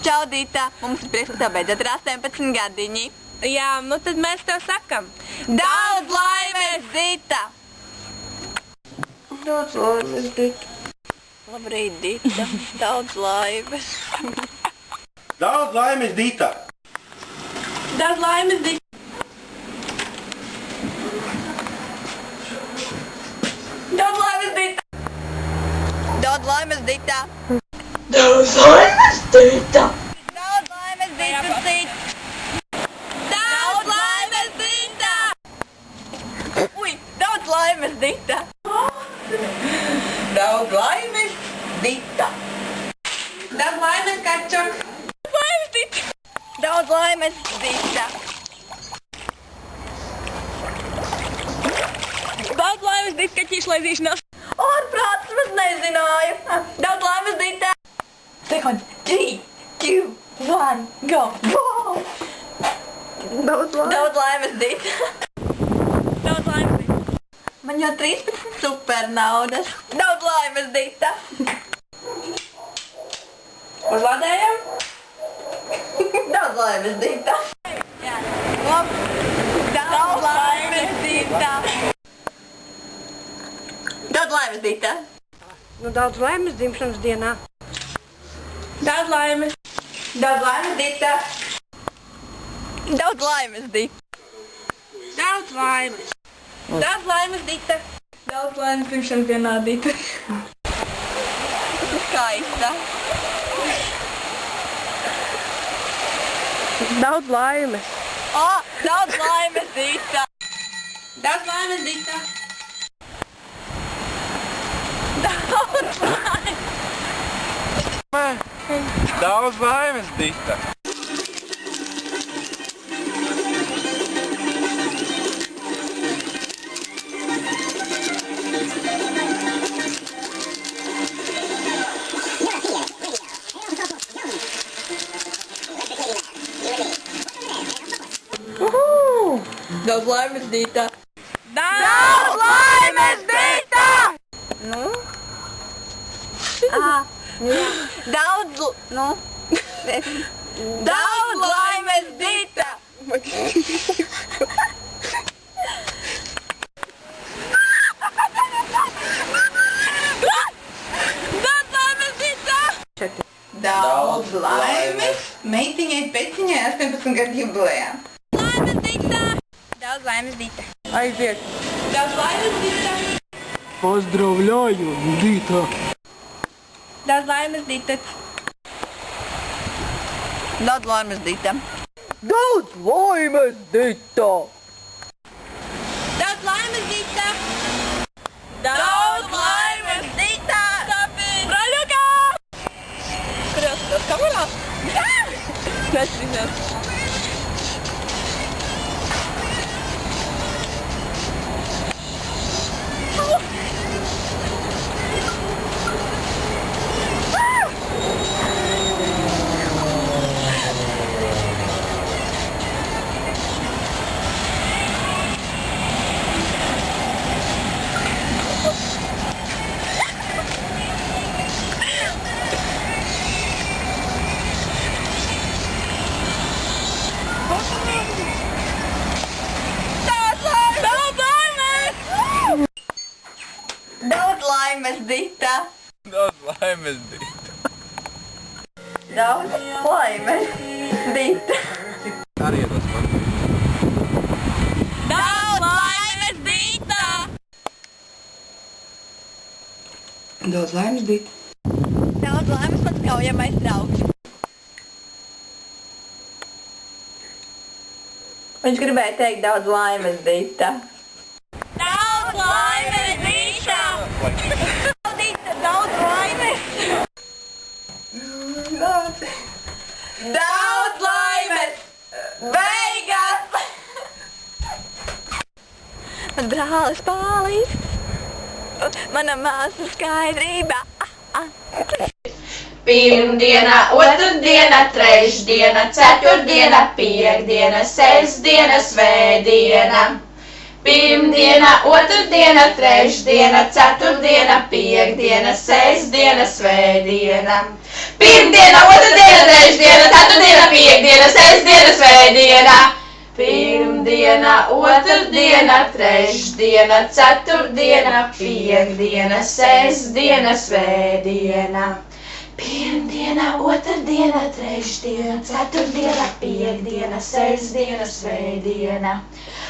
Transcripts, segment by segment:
Čau, Dita! Mums ir prieks, ka tev beidzot ir 18 gadiņi. Jā, nu tad mēs tev sakam. Daudz laimes, Dita! Daudz laimes, Dita. Labrīt, Dita. Daudz laimes. Daudz laimes, Dita! Daudz laimes, Dita. Daudz laimes, Dita! Daudz laimes, Dita! Daudz laimes, Dita. Daudz laimes, Dita! Daudz laimes, Dita! Ui, daudz laimes, Dita! Daudz laimes, Dita! Daudz laimes, Kačok. Laimes, Dita! Daudz laimes, Dita! Daudz laimes, Dita, kaķīšu laizīšanās. Ārprāts, es nezināju! Daudz laimes, Dita! Sekund, 3, 2, 1, go! Wow! Daudz laimes. Daudz laimes, Dita! Daudz laimes, Dita. Man jau 13 super naudas! Daudz laimes, Dita! Uzlādējam? Daudz laimes, Dita! Labi! Daudz laimes, Dita! Daudz laimes, Dita! Nu, daudz laimes dzimšanas dienā. Daudz laimes. Daudz laimes, Dita! Daudz laimes, Dita! Daudz laimes. Daudz laimes, Dita! Daudz laimes dzimšanas dienā, Dita. Skaista! Daudz laimes. Daudz laimes, Dita! Daudz laimes, Dita. Daudz laimes! Daudz laimes, Dita! Daudz laimes, Dita! Daudz laimes, Dita! Nu? Daudz, nu? Daudz laimes, Dita! Daudz laimes, Dita. Daudz laimes! Meitiņai peciņai 18 gadu jubilejā. Laimes, Dita. Daudz laimes, Dita! Aiziet! Daudz laimes, Dita. Поздравляю, Dita! Daudz laimes, Dita. Daudz laimes, Dita! Daudz laimes, Dita! Daudz laimes, Dita. Daudz laimes, Dita! Braļukā! Kurās tas kamerā? Nezinās. Daudz laimes, Dita! Daudz laimes, Dita! Daudz laimes, Dita! Arī tas man. Daudz laimes, Dita! Daudz laimes, Dita. Daudz laimes, mans kaujamais draugs! Viņš gribēja teikt daudz laimes, Dita! Daudz laimes, Dita! Dita, daudz laimes! Daudz laimes! Beigas! Man brālis Pālis! Mana māsa Skaidrība! Pirmdiena, otrdiena, trešdiena, ceturtdiena, piekdiena, sestdiena, svētdiena. Pirmdiena, otrdiena, trešdiena, ceturtdiena, piekdiena, sestdiena, svētdiena. Pirmdiena, otrdiena, trešdiena, ceturtdiena, piekdiena, sestdiena, svētdiena. Pirmdiena, otrdiena, trešdiena, ceturtdiena, piekdiena, sestdiena, svētdiena. Pirmdiena, otrdiena, trešdiena, ceturtdiena, piekdiena, sestdiena, svētdiena.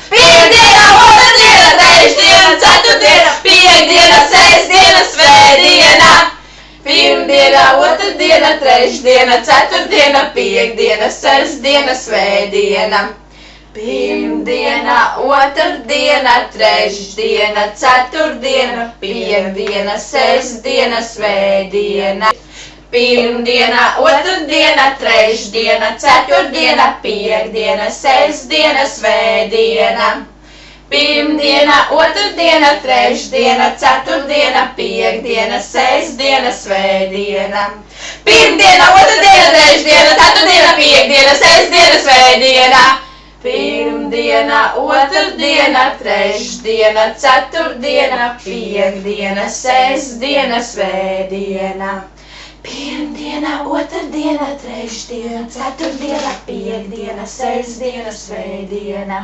Pirmdiena, otrdiena, trešdiena, ceturtdiena, piekdiena, sestdiena, svētdiena. Pirmdiena, otrdiena, trešdiena, ceturtdiena, piekdiena, sestdiena, svētdiena. Pirmdiena, otrdiena, trešdiena, ceturtdiena, piekdiena, sestdiena, svētdiena. Pirmdiena, otrdiena, trešdiena, ceturtdiena, piekdiena, sestdiena, svētdiena. Pirmdiena, otrdiena, trešdiena, ceturtdiena, piekdiena, sestdiena, svētdiena. Pirmdiena, otrdiena, trešdiena, ceturtdiena, piekdiena, sestdiena, svētdiena. Pirmdiena, otrdiena, trešdiena, ceturtdiena, piekdiena, sestdiena, svētdiena. Pirmdiena, otrdiena, trešdiena, ceturtdiena, piekdiena, sestdiena, svētdiena.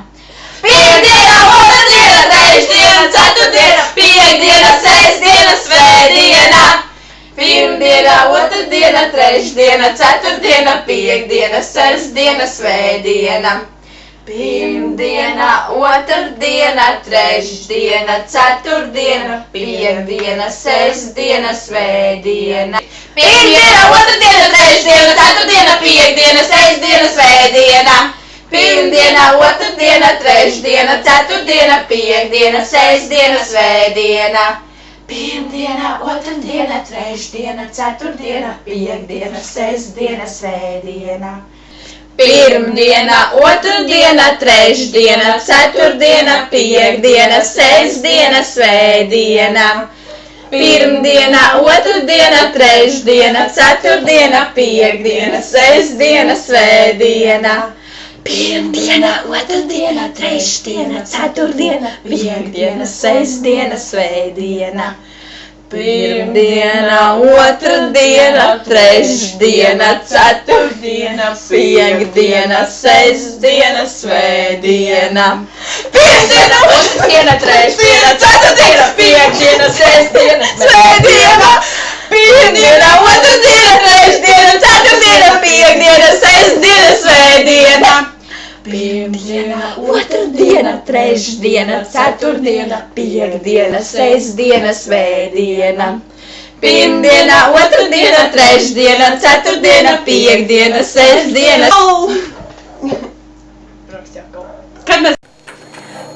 Pirmdiena, otrdiena, trešdiena, ceturtdiena, piekdiena, sestdiena, svētdiena. Pirmdiena, otrdiena, trešdiena, ceturtdiena, piekdiena, sestdiena, svētdiena. Pirmdiena, otrdiena, trešdiena, ceturtdiena, piekdiena, sestdiena, svētdiena. Pirmdiena, otrdiena, trešdiena, ceturtdiena, piekdiena, sestdiena, svētdiena. Pirmdiena, otrdiena, trešdiena, ceturtdiena, piekdiena, sestdiena, svētdiena. Pirmdiena, otrdiena, trešdiena, ceturtdiena, piekdiena, sestdiena, svētdiena. Pirmdiena, otrdiena, trešdiena, ceturtdiena, piekdiena, sestdiena, svētdiena. Pirmdiena, otrdiena, trešdiena, ceturtdiena, piekdiena, sestdiena, svētdiena. Pirmdiena, otrdiena, trešdiena, ceturtdiena, piekdiena, sestdiena, svētdiena. Pirmdiena, otrdiena, trešdiena, ceturtdiena, piekdiena, sestdiena, svētdiena. Pirmdiena, otrdiena, trešdiena, ceturtdiena, piekdiena, sestdiena, svētdiena. Pirmdiena, otrdiena, trešdiena, ceturtdiena, piekdiena, sestdiena, svētdiena. Pirmdiena, otrdiena, trešdiena, ceturtdiena, piekdiena, sestdiena, svētdiena. Pirmdiena, otrdiena, trešdiena, ceturtdiena, piekdiena, sestdiena.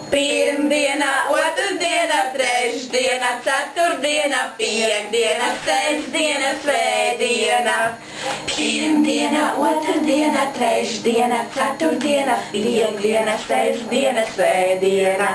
Pirmdiena, otrdiena, trešdiena, ceturtdiena, piekdiena, sestdiena, svētdiena. Pirmdiena, otrdiena, trešdiena, ceturtdiena, piekdiena, sestdiena, svētdiena.